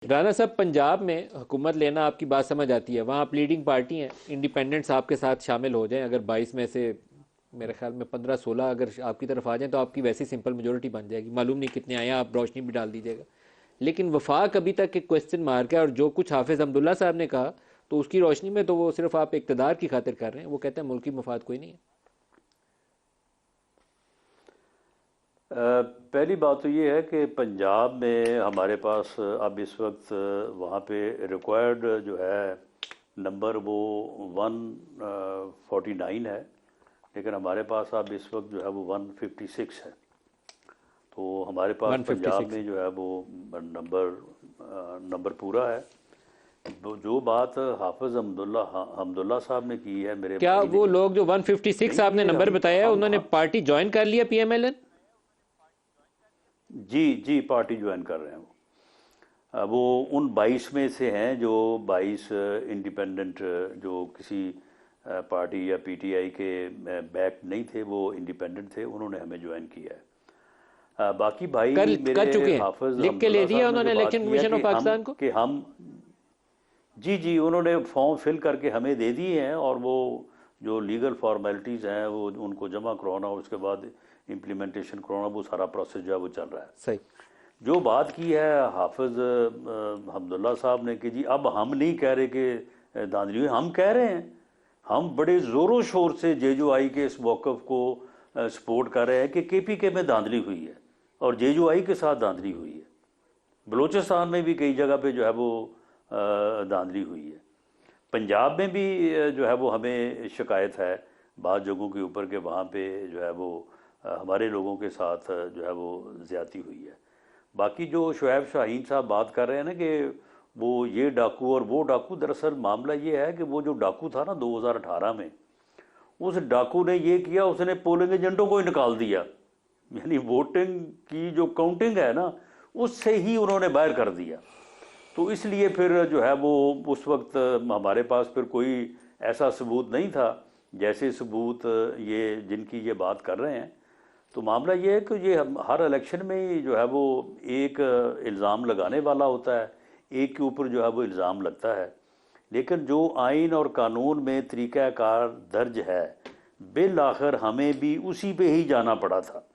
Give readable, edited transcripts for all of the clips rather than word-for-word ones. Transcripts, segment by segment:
राना साहब, पंजाब में हुकूमत लेना आपकी बात समझ आती है, वहाँ आप लीडिंग पार्टी हैं, इंडिपेंडेंट्स आपके साथ शामिल हो जाएं, अगर 22 में से मेरे ख्याल में 15-16 अगर आपकी तरफ आ जाएं तो आपकी वैसी सिंपल मेजोरिटी बन जाएगी। मालूम नहीं कितने आए हैं, आप रोशनी भी डाल दीजिएगा। लेकिन वफाक अभी तक एक क्वेश्चन मार्क है, और जो कुछ हाफिज़ अब्दुल्ला साहब ने कहा तो उसकी रोशनी में तो वो सिर्फ आप इक़्तिदार की खातिर कर रहे हैं। वो कहते हैं मुल्की मफाद कोई नहीं है। पहली बात तो ये है कि पंजाब में हमारे पास अब इस वक्त वहाँ पे रिक्वायर्ड जो है नंबर वो 149 है, लेकिन हमारे पास अब इस वक्त जो है वो 156 है। तो हमारे पास पंजाब 156 में जो है वो नंबर पूरा है। जो बात हाफिज हमदुल्ला साहब ने की है, मेरे क्या भाई ने वो की, लोग जो 156 नहीं आपने ये नंबर बताया है उन्होंने हम पार्टी ज्वाइन कर लिया, पीएमएलएन? जी जी पार्टी ज्वाइन कर रहे हैं वो। वो उन 22 में से हैं जो 22 इंडिपेंडेंट जो किसी पार्टी या पीटीआई के बैक नहीं थे, वो इंडिपेंडेंट थे, उन्होंने हमें ज्वाइन किया है। बाकी भाई मेरे कर चुके हैं, हाफिज लिख के ले हमदुल्ला दिया साहब ने जो उन्होंने बात इलेक्शन की है कमीशन ऑफ पाकिस्तान को। कि हम जी जी उन्होंने फॉर्म फिल करके हमें दे दिए हैं, और वो जो लीगल फॉर्मेलिटीज़ हैं वो उनको जमा करवाना और उसके बाद इम्प्लीमेंटेशन करवाना, वो सारा प्रोसेस जो है वो चल रहा है। सही। जो बात की है हाफिज हमदुल्ला साहब ने कि जी अब हम नहीं कह रहे कि धांधली हुई, हम कह रहे हैं, हम बड़े ज़ोरों शोर से जेजूआई के इस मौक़िफ़ को सपोर्ट कर रहे हैं कि केपीके में धांधली हुई है और जेजूआई के साथ धांधली हुई है। बलूचिस्तान में भी कई जगह पे जो है वो धांधली हुई है। पंजाब में भी जो है वो हमें शिकायत है बाद जगहों के ऊपर के वहाँ पे जो है वो हमारे लोगों के साथ जो है वो ज़्यादती हुई है। बाकी जो शुएब शाहीन साहब बात कर रहे हैं ना कि वो ये डाकू और वो डाकू, दरअसल मामला ये है कि वो जो डाकू था ना 2018 में, उस डाकू ने ये किया, उसने पोलिंग एजेंटों को ही निकाल दिया, यानी वोटिंग की जो काउंटिंग है ना उससे ही उन्होंने बाहर कर दिया। तो इसलिए फिर जो है वो उस वक्त हमारे पास फिर कोई ऐसा सबूत नहीं था जैसे सबूत ये जिनकी ये बात कर रहे हैं। तो मामला ये है कि ये हर इलेक्शन में ही जो है वो एक इल्ज़ाम लगाने वाला होता है, एक के ऊपर जो है वो इल्ज़ाम लगता है, लेकिन जो आइन और कानून में तरीक़ाकार दर्ज है बिल आखिर हमें भी उसी पे ही जाना पड़ा था।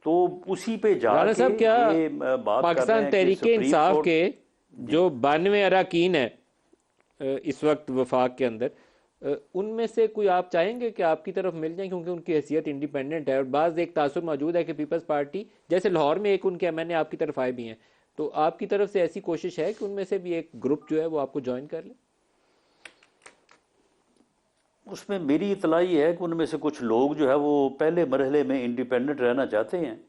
तो उसी पे राणा जाके साहब, क्या ये बात कर रहे पाकिस्तान हैं कि तहरीक सुप्रीम इंसाफ कोर्ट। के जी जो 92 अरकान है इस वक्त वफाक के अंदर, उनमें से कोई आप चाहेंगे कि आपकी तरफ मिल जाए, क्योंकि उनकी हैसियत इंडिपेंडेंट है और बाज़ एक तासुर मौजूद है कि पीपल्स पार्टी जैसे लाहौर में एक उनके एमएनए आपकी तरफ आए भी हैं, तो आपकी तरफ से ऐसी कोशिश है कि उनमें से भी एक ग्रुप जो है वो आपको ज्वाइन कर ले? उसमें मेरी इतला ये है कि उनमें से कुछ लोग जो है वो पहले मरहले में इंडिपेंडेंट रहना चाहते हैं,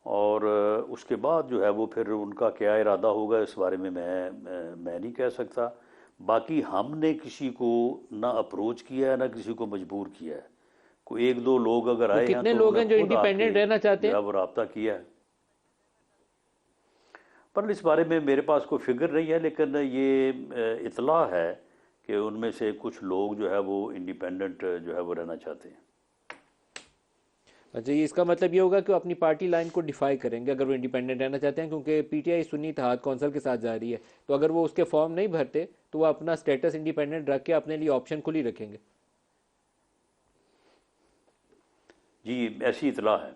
और उसके बाद जो है वो फिर उनका क्या इरादा होगा इस बारे में मैं नहीं कह सकता। बाकी हमने किसी को ना अप्रोच किया है ना किसी को मजबूर किया है। कोई एक दो लोग अगर तो आए हैं कितने तो लोग उन्होंने हैं जो खुद आके इंडिपेंडेंट रहना चाहते जो हैं? है वो रब्ता किया है, पर इस बारे में मेरे पास कोई फिक्र नहीं है, लेकिन ये इतला है कि उनमें से कुछ लोग जो है वो इंडिपेंडेंट जो है वो रहना चाहते हैं। अच्छा, ये इसका मतलब ये होगा कि वो अपनी पार्टी लाइन को डिफाई करेंगे अगर वो इंडिपेंडेंट रहना चाहते हैं, क्योंकि पीटीआई सुन्नी इत्तेहाद कौंसिल के साथ जा रही है, तो अगर वो उसके फॉर्म नहीं भरते तो वो अपना स्टेटस इंडिपेंडेंट रख के अपने लिए ऑप्शन खुली रखेंगे। जी ऐसी इतला है।